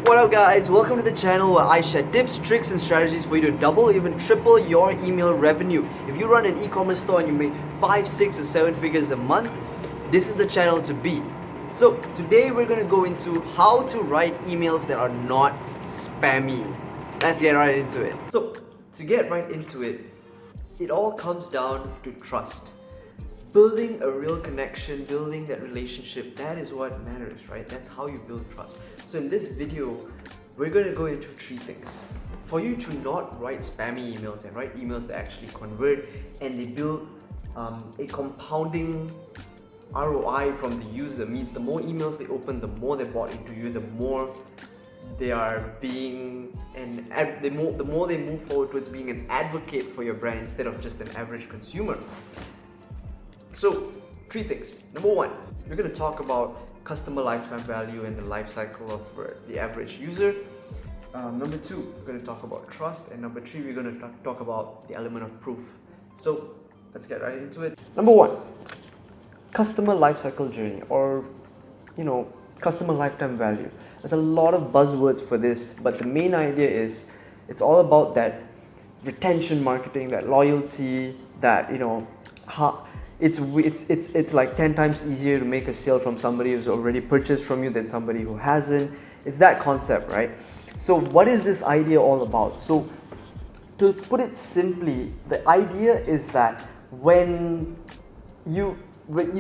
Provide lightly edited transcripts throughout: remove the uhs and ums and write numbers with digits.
What up guys, welcome to the channel where I share tips, tricks and strategies for you to double, even triple your email revenue. If you run an e-commerce store and you make 5, 6 or 7 figures a month, this is the channel to be. So today we're going to go into how to write emails that are not spammy. Let's get right into it. So to get right into it, it all comes down to trust. Building a real connection, building that relationship, that is what matters, right? That's how you build trust. So in this video, we're going to go into 3 things. For you to not write spammy emails and write emails that actually convert and they build a compounding ROI from the user, means the more emails they open, the more they bought into you, the more they are being the more they move forward towards being an advocate for your brand instead of just an average consumer. So, 3 things. Number 1, we're going to talk about customer lifetime value and the life cycle of the average user. Number 2, we're going to talk about trust. And number 3, we're going to talk about the element of proof. So, let's get right into it. Number 1, customer lifecycle journey, or customer lifetime value. There's a lot of buzzwords for this, but the main idea is it's all about that retention marketing, that loyalty, that it's like 10 times easier to make a sale from somebody who's already purchased from you than somebody who hasn't. It's that concept, right? So what is this idea all about? So to put it simply, the idea is that when you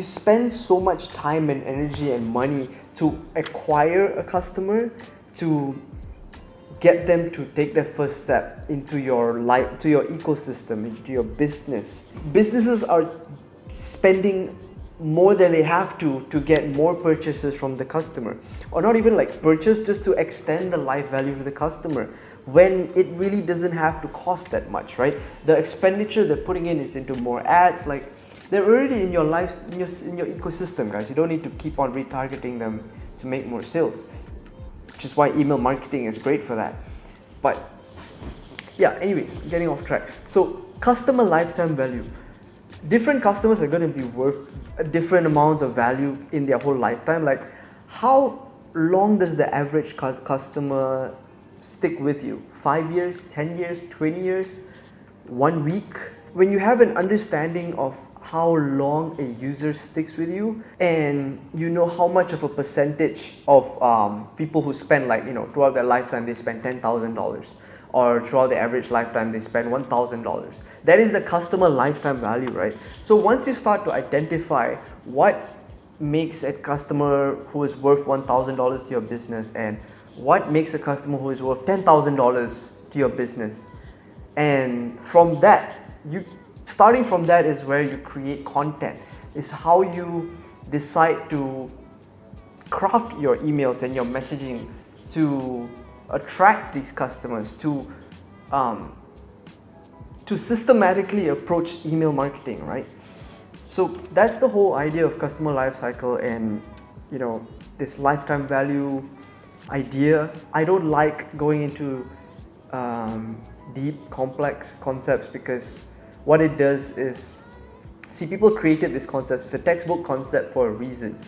spend so much time and energy and money to acquire a customer, to get them to take their first step into your life, to your ecosystem, into your business. Businesses are spending more than they have to get more purchases from the customer, or not even like purchase, just to extend the life value of the customer, when it really doesn't have to cost that much, right? The expenditure they're putting in is into more ads. Like, they're already in your life, in your ecosystem, guys. You don't need to keep on retargeting them to make more sales, which is why email marketing is great for that. But yeah, anyways, getting off track. So customer lifetime value. Different customers are going to be worth different amounts of value in their whole lifetime. Like, how long does the average customer stick with you? 5 years, 10 years, 20 years, 1 week? When you have an understanding of how long a user sticks with you, and you know how much of a percentage of people who spend, throughout their lifetime they spend $10,000, or throughout the average lifetime they spend $1,000. That is the customer lifetime value, right? So once you start to identify what makes a customer who is worth $1,000 to your business, and what makes a customer who is worth $10,000 to your business, and from that, starting from that is where you create content. Is how you decide to craft your emails and your messaging to attract these customers, to systematically approach email marketing, right? So that's the whole idea of customer life cycle and this lifetime value idea. I don't like going into deep, complex concepts, because what it does is, see, people created this concept. It's a textbook concept for a reason.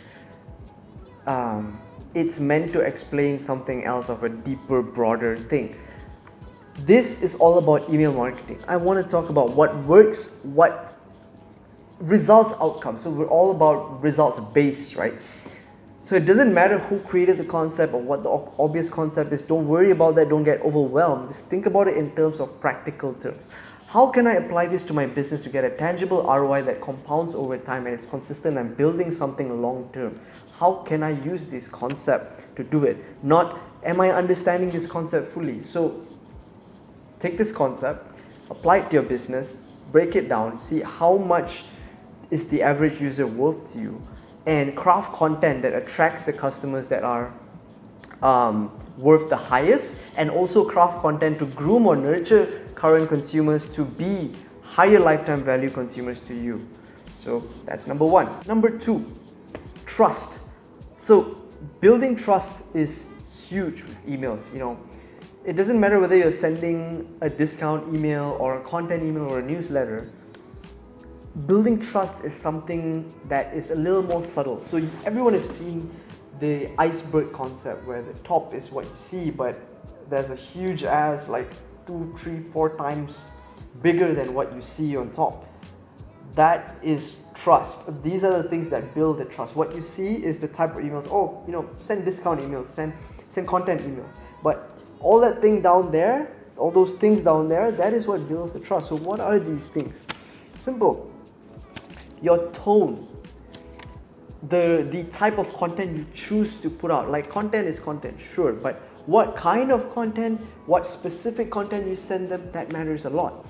It's meant to explain something else of a deeper, broader thing. This is all about email marketing. I want to talk about what works, what results, outcomes. So we're all about results based, right? So it doesn't matter who created the concept or what the obvious concept is. Don't worry about that. Don't get overwhelmed. Just think about it in terms of practical terms. How can I apply this to my business to get a tangible ROI that compounds over time and it's consistent and building something long term? How can I use this concept to do it? Not, am I understanding this concept fully? So take this concept, apply it to your business, break it down, see how much is the average user worth to you, and craft content that attracts the customers that are worth the highest, and also craft content to groom or nurture current consumers to be higher lifetime value consumers to you. So that's number 1. Number 2, trust. So building trust is huge with emails. It doesn't matter whether you're sending a discount email or a content email or a newsletter. Building trust is something that is a little more subtle. So everyone has seen the iceberg concept, where the top is what you see, but there's a huge ass like 2, 3, 4 times bigger than what you see on top. That is trust. These are the things that build the trust. What you see is the type of emails. Oh, send discount emails, send content emails. But all that thing down there, all those things down there, that is what builds the trust. So what are these things? Simple. Your tone, the type of content you choose to put out. Like, content is content, sure, but what kind of content, what specific content you send them, that matters a lot.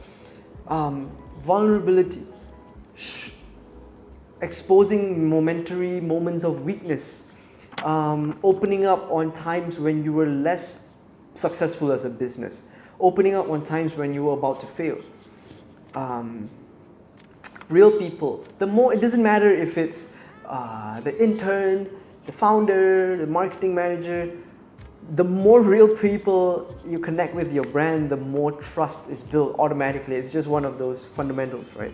Vulnerability, exposing momentary moments of weakness, opening up on times when you were less successful as a business, opening up on times when you were about to fail. Real people. It doesn't matter if it's the intern, the founder, the marketing manager. The more real people you connect with your brand, the more trust is built automatically. It's just one of those fundamentals, right?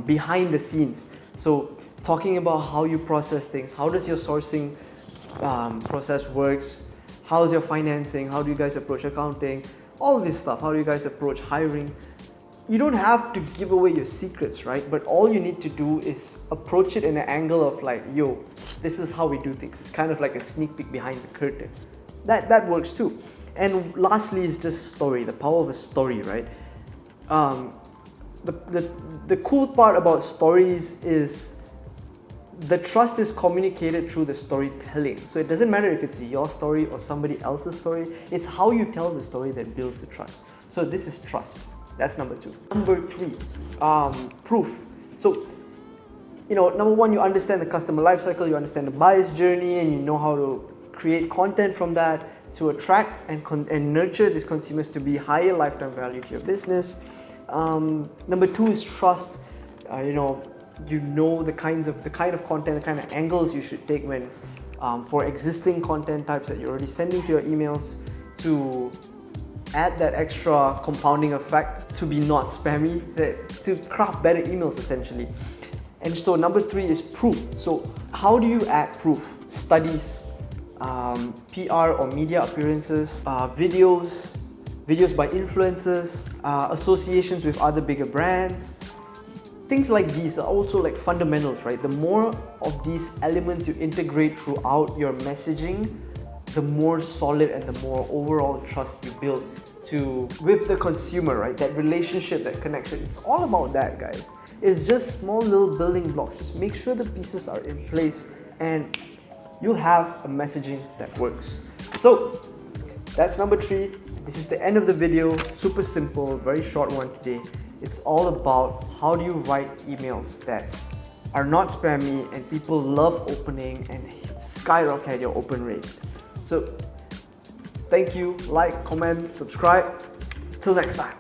Behind the scenes. So talking about how you process things, how does your sourcing process works, how's your financing, how do you guys approach accounting, all this stuff, how do you guys approach hiring. You don't have to give away your secrets, right? But all you need to do is approach it in an angle of like, yo, this is how we do things. It's kind of like a sneak peek behind the curtain. That works too. And lastly is just story, the power of a story, right? The cool part about stories is the trust is communicated through the storytelling. So it doesn't matter if it's your story or somebody else's story, it's how you tell the story that builds the trust. So this is trust. That's number 2. Number 3, proof. So, number 1, you understand the customer lifecycle, you understand the buyer's journey, and you know how to create content from that to attract and nurture these consumers to be higher lifetime value to your business. Number 2 is trust. You know the kind of content, the kind of angles you should take when for existing content types that you're already sending to your emails, to add that extra compounding effect, to be not spammy, to craft better emails essentially. And so number 3 is proof. So how do you add proof? Studies, PR or media appearances, videos by influencers, associations with other bigger brands. Things like these are also like fundamentals, right? The more of these elements you integrate throughout your messaging, the more solid and the more overall trust you build with the consumer, right? That relationship, that connection. It's all about that, guys. It's just small little building blocks. Just make sure the pieces are in place and you'll have a messaging that works. So that's number 3. This is the end of the video. Super simple, very short one today. It's all about how do you write emails that are not spammy and people love opening and skyrocket your open rates. So thank you, like, comment, subscribe. Till next time.